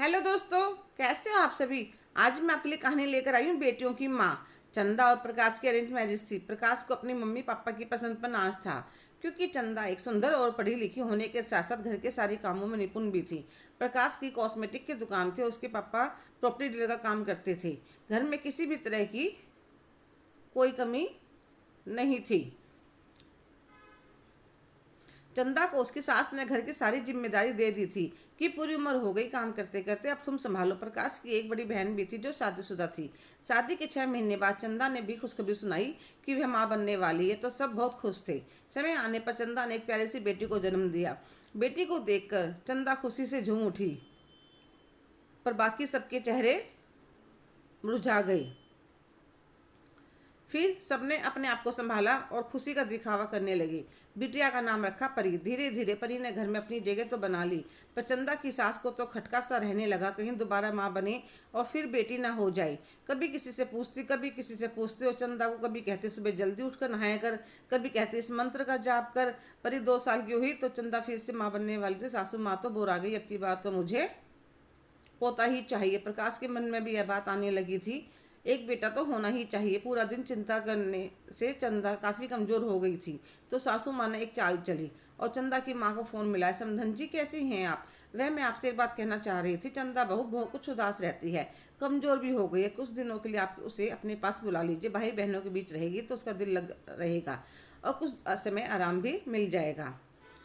Hello दोस्तों, कैसे हो आप सभी। आज मैं आपके लिए कहानी लेकर आई हूँ बेटियों की माँ। चंदा और प्रकाश की अरेंज मैरिज थी। प्रकाश को अपनी मम्मी पापा की पसंद पर नाज था, क्योंकि चंदा एक सुंदर और पढ़ी लिखी होने के साथ साथ घर के सारे कामों में निपुण भी थी। प्रकाश की कॉस्मेटिक की दुकान थी, उसके पापा प्रॉपर्टी डीलर का काम करते थे। घर में किसी भी तरह की कोई कमी नहीं थी। चंदा को उसकी सास ने घर की सारी जिम्मेदारी दे दी थी कि पूरी उम्र हो गई काम करते करते, अब तुम संभालो। प्रकाश की एक बड़ी बहन भी थी जो शादीशुदा थी। शादी के 6 महीने बाद चंदा ने भी खुशखबरी सुनाई कि वह माँ बनने वाली है, तो सब बहुत खुश थे। समय आने पर चंदा ने एक प्यारी सी बेटी को जन्म दिया। बेटी को देखकर चंदा खुशी से झूम उठी, पर बाकी सबके चेहरे मुरझा गए। फिर सबने अपने आप को संभाला और खुशी का दिखावा करने लगी। बिटिया का नाम रखा परी। धीरे धीरे परी ने घर में अपनी जगह तो बना ली, पर चंदा की सास को तो खटका सा रहने लगा, कहीं दोबारा माँ बने और फिर बेटी ना हो जाए। कभी किसी से पूछती, कभी किसी से पूछती, और चंदा को कभी कहते सुबह जल्दी उठकर नहाया कर, कभी कहते इस मंत्र का जाप कर। परी 2 साल की हुई तो चंदा फिर से माँ बनने वाली थी। सासू माँ तो बोर आ गई, अब की बात तो मुझे पोता ही चाहिए। प्रकाश के मन में भी यह बात आने लगी थी, एक बेटा तो होना ही चाहिए। पूरा दिन चिंता करने से चंदा काफ़ी कमज़ोर हो गई थी, तो सासू माँ ने एक चाल चली और चंदा की माँ को फ़ोन मिलाया। समधन जी, कैसी हैं आप? वह मैं आपसे एक बात कहना चाह रही थी। चंदा बहू बहुत कुछ उदास रहती है, कमज़ोर भी हो गई है। कुछ दिनों के लिए आप उसे अपने पास बुला लीजिए। भाई बहनों के बीच रहेगी तो उसका दिल लग रहेगा और कुछ समय आराम भी मिल जाएगा।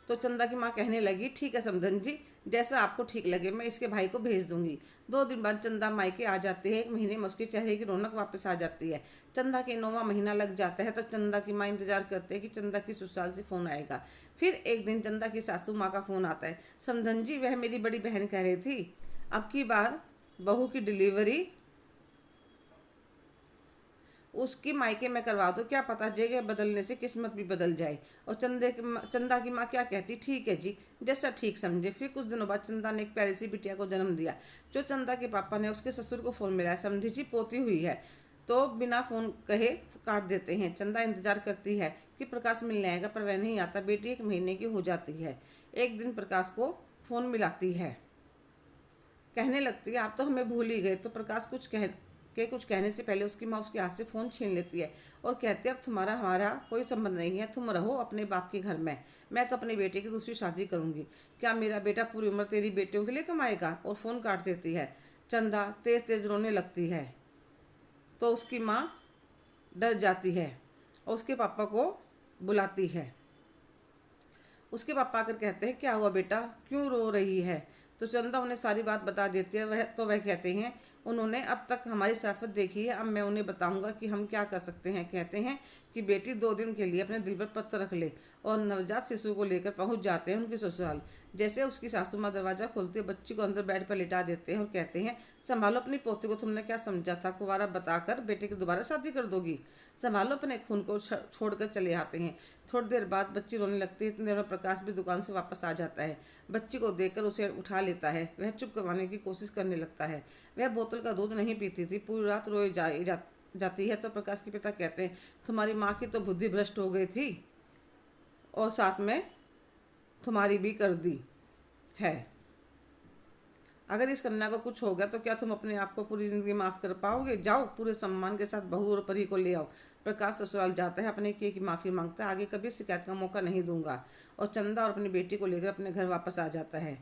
तो चंदा की माँ कहने लगी, ठीक है समधन जी, जैसा आपको ठीक लगे, मैं इसके भाई को भेज दूंगी। 2 दिन बाद चंदा मायके आ जाती है। 1 महीने में उसके चेहरे की रौनक वापस आ जाती है। चंदा के 9वां महीना लग जाता है तो चंदा की माँ इंतजार करते हैं कि चंदा की ससुराल से फ़ोन आएगा। फिर एक दिन चंदा की सासू माँ का फ़ोन आता है। समधन जी, वह मेरी बड़ी बहन कह रही थी, अब की बार बहू की डिलीवरी उसकी मायके में करवा दो, क्या पता जगह बदलने से किस्मत भी बदल जाए। और चंदा की माँ क्या कहती, ठीक है जी, जैसा ठीक समझे। फिर कुछ दिनों बाद चंदा ने एक प्यारी सी बिटिया को जन्म दिया। जो चंदा के पापा ने उसके ससुर को फ़ोन मिलाया, समझी जी पोती हुई है, तो बिना फ़ोन कहे काट देते हैं। चंदा इंतजार करती है कि प्रकाश मिलने आएगा, पर वह नहीं आता। बेटी 1 महीने की हो जाती है। एक दिन प्रकाश को फ़ोन मिलाती है, कहने लगती है, आप तो हमें भूल ही गए। तो प्रकाश कुछ कहने से पहले उसकी माँ उसके हाथ से फ़ोन छीन लेती है और कहती है, अब तुम्हारा हमारा कोई संबंध नहीं है, तुम रहो अपने बाप के घर में, मैं तो अपने बेटे की दूसरी शादी करूँगी। क्या मेरा बेटा पूरी उम्र तेरी बेटियों के लिए कमाएगा? और फ़ोन काट देती है। चंदा तेज़ तेज़ रोने लगती है, तो उसकी माँ डर जाती है और उसके पापा को बुलाती है। उसके पापा आकर कहते हैं, क्या हुआ बेटा, क्यों रो रही है? तो चंदा उन्हें सारी बात बता देती है। वह कहते हैं, उन्होंने अब तक हमारी शराफत देखी है, अब मैं उन्हें बताऊंगा कि हम क्या कर सकते हैं। कहते हैं कि बेटी 2 दिन के लिए अपने दिल पर पत्थर रख ले, और नवजात शिशु को लेकर पहुंच जाते हैं उनके ससुराल। जैसे उसकी सासू माँ दरवाज़ा खोलते बच्ची को अंदर बेड पर लिटा देते हैं और कहते हैं, संभालो अपनी पोती को, तुमने क्या समझा था, कुंवारा बताकर बेटे की दोबारा शादी कर दोगी? संभालो अपने खून को। छोड़कर चले आते हैं। थोड़ी देर बाद बच्ची रोने लगती है। इतनी देर में प्रकाश भी दुकान से वापस आ जाता है। बच्ची को देखकर उसे उठा लेता है। वह चुप करवाने की कोशिश करने लगता है। वह बोतल का दूध नहीं पीती थी, पूरी रात रोए जाती है। तो प्रकाश के पिता कहते हैं, तुम्हारी माँ की तो बुद्धि भ्रष्ट हो गई थी और साथ में तुम्हारी भी कर दी है। अगर इस कन्या को कुछ हो गया तो क्या तुम अपने आप को पूरी जिंदगी माफ़ कर पाओगे? जाओ, पूरे सम्मान के साथ बहू और परी को ले आओ। प्रकाश ससुराल जाता है, अपने किए की माफ़ी मांगता है, आगे कभी शिकायत का मौका नहीं दूंगा। और चंदा और अपनी बेटी को लेकर अपने घर वापस आ जाता है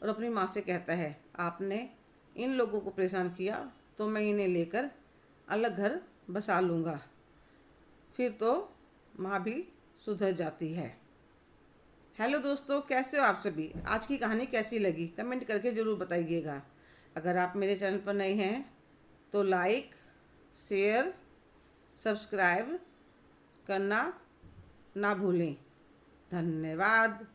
और अपनी माँ से कहता है, आपने इन लोगों को परेशान किया तो मैं इन्हें लेकर अलग घर बसा लूँगा। फिर तो माँ भी सुधर जाती है। हेलो दोस्तों, कैसे हो आप सभी। आज की कहानी कैसी लगी कमेंट करके ज़रूर बताइएगा। अगर आप मेरे चैनल पर नए हैं तो लाइक, शेयर, सब्सक्राइब करना ना भूलें। धन्यवाद।